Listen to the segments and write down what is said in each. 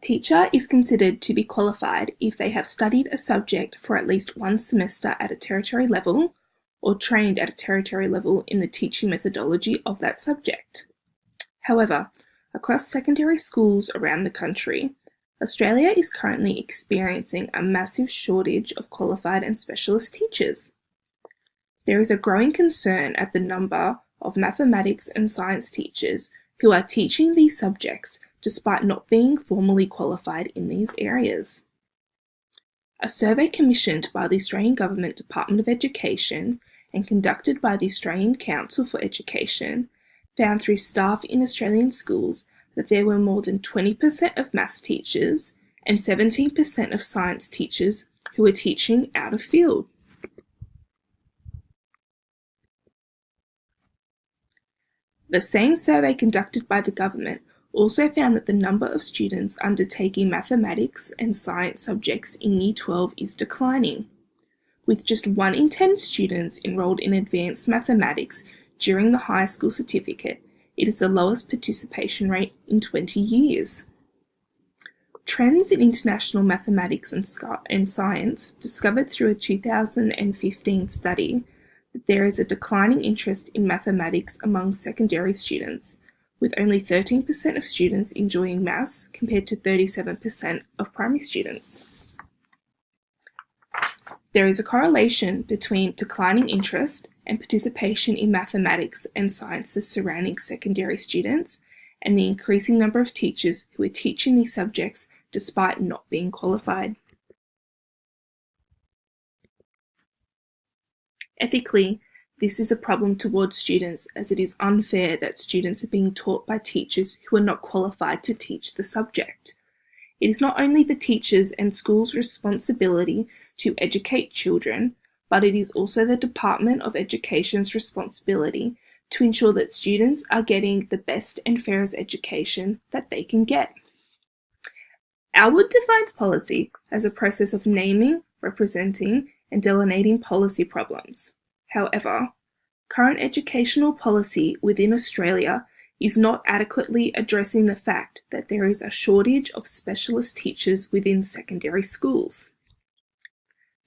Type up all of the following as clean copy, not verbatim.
teacher is considered to be qualified if they have studied a subject for at least one semester at a territory level or trained at a territory level in the teaching methodology of that subject. However, across secondary schools around the country, Australia is currently experiencing a massive shortage of qualified and specialist teachers. There is a growing concern at the number of mathematics and science teachers who are teaching these subjects despite not being formally qualified in these areas. A survey commissioned by the Australian Government Department of Education and conducted by the Australian Council for Education found through staff in Australian schools that there were more than 20% of maths teachers and 17% of science teachers who were teaching out of field. The same survey conducted by the government also found that the number of students undertaking mathematics and science subjects in Year 12 is declining, with just 1 in 10 students enrolled in advanced mathematics during the high school certificate. It is the lowest participation rate in 20 years. Trends in international mathematics and science discovered through a 2015 study that there is a declining interest in mathematics among secondary students, with only 13% of students enjoying maths compared to 37% of primary students. There is a correlation between declining interest and participation in mathematics and sciences surrounding secondary students and the increasing number of teachers who are teaching these subjects despite not being qualified. Ethically, this is a problem towards students, as it is unfair that students are being taught by teachers who are not qualified to teach the subject. It is not only the teachers' and schools' responsibility to educate children, but it is also the Department of Education's responsibility to ensure that students are getting the best and fairest education that they can get. Our defines policy as a process of naming, representing, and delineating policy problems. However, current educational policy within Australia is not adequately addressing the fact that there is a shortage of specialist teachers within secondary schools.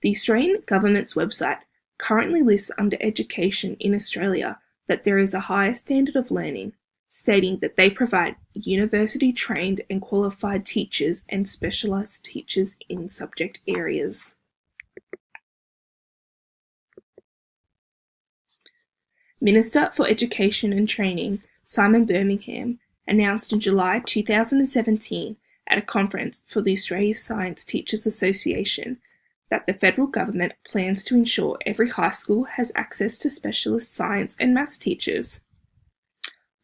The Australian Government's website currently lists under education in Australia that there is a higher standard of learning, stating that they provide university-trained and qualified teachers and specialised teachers in subject areas. Minister for Education and Training, Simon Birmingham, announced in July 2017 at a conference for the Australia Science Teachers Association that the federal government plans to ensure every high school has access to specialist science and maths teachers.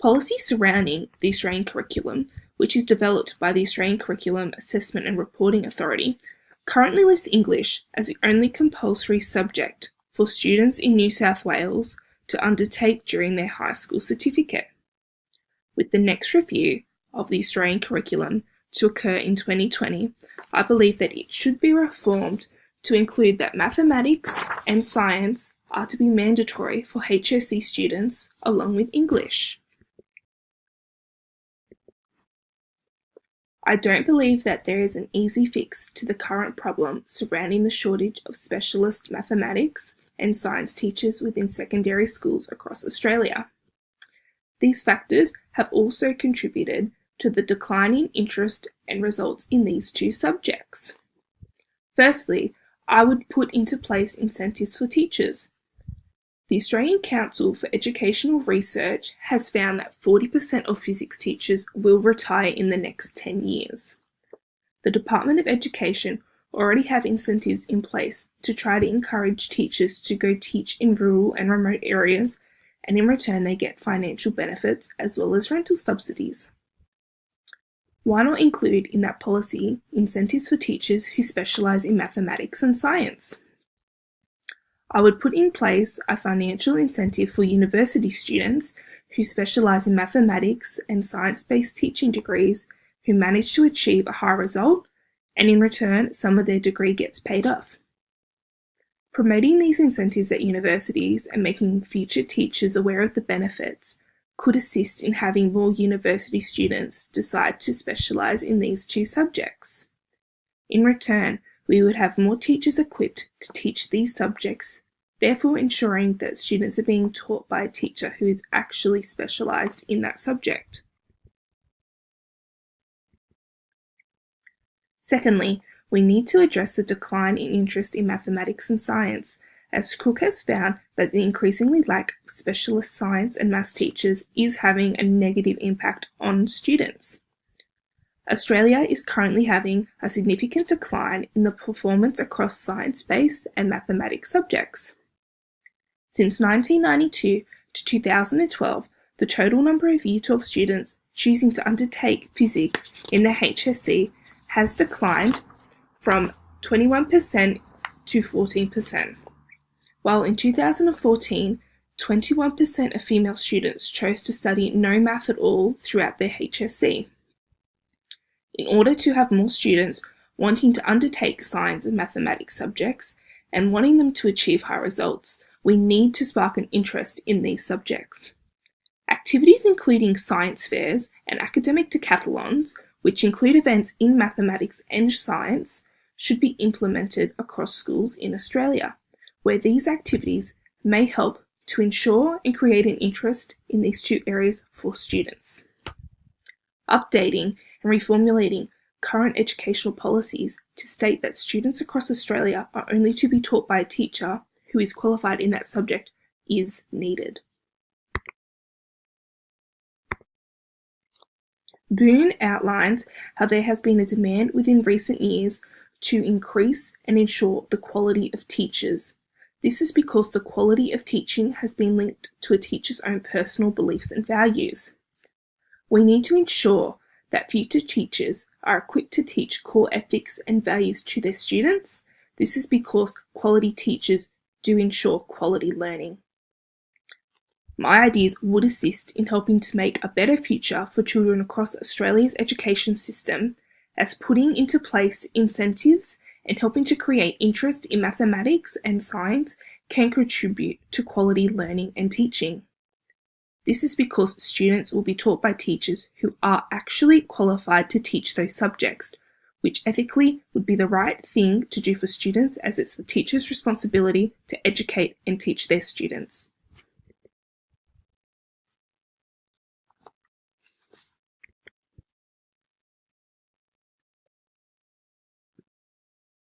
Policy surrounding the Australian curriculum, which is developed by the Australian Curriculum Assessment and Reporting Authority, currently lists English as the only compulsory subject for students in New South Wales to undertake during their high school certificate. With the next review of the Australian curriculum to occur in 2020, I believe that it should be reformed to include that mathematics and science are to be mandatory for HSC students along with English. I don't believe that there is an easy fix to the current problem surrounding the shortage of specialist mathematics and science teachers within secondary schools across Australia. These factors have also contributed to the declining interest and results in these two subjects. Firstly, I would put into place incentives for teachers. The Australian Council for Educational Research has found that 40% of physics teachers will retire in the next 10 years. The Department of Education already have incentives in place to try to encourage teachers to go teach in rural and remote areas, and in return they get financial benefits as well as rental subsidies. Why not include in that policy incentives for teachers who specialise in mathematics and science? I would put in place a financial incentive for university students who specialise in mathematics and science-based teaching degrees who manage to achieve a high result, and in return some of their degree gets paid off. Promoting these incentives at universities and making future teachers aware of the benefits could assist in having more university students decide to specialise in these two subjects. In return, we would have more teachers equipped to teach these subjects, therefore ensuring that students are being taught by a teacher who is actually specialised in that subject. Secondly, we need to address the decline in interest in mathematics and science, as Cook has found that the increasingly lack of specialist science and maths teachers is having a negative impact on students. Australia is currently having a significant decline in the performance across science-based and mathematics subjects. Since 1992 to 2012, the total number of Year 12 students choosing to undertake physics in the HSC has declined from 21% to 14%, while in 2014, 21% of female students chose to study no math at all throughout their HSC. In order to have more students wanting to undertake science and mathematics subjects and wanting them to achieve high results, we need to spark an interest in these subjects. Activities including science fairs and academic decathlons, which include events in mathematics and science, should be implemented across schools in Australia, where these activities may help to ensure and create an interest in these two areas for students. Updating and reformulating current educational policies to state that students across Australia are only to be taught by a teacher who is qualified in that subject is needed. Boone outlines how there has been a demand within recent years to increase and ensure the quality of teachers. This is because the quality of teaching has been linked to a teacher's own personal beliefs and values. We need to ensure that future teachers are equipped to teach core ethics and values to their students. This is because quality teachers do ensure quality learning. My ideas would assist in helping to make a better future for children across Australia's education system, as putting into place incentives and helping to create interest in mathematics and science can contribute to quality learning and teaching. This is because students will be taught by teachers who are actually qualified to teach those subjects, which ethically would be the right thing to do for students, as it's the teacher's responsibility to educate and teach their students.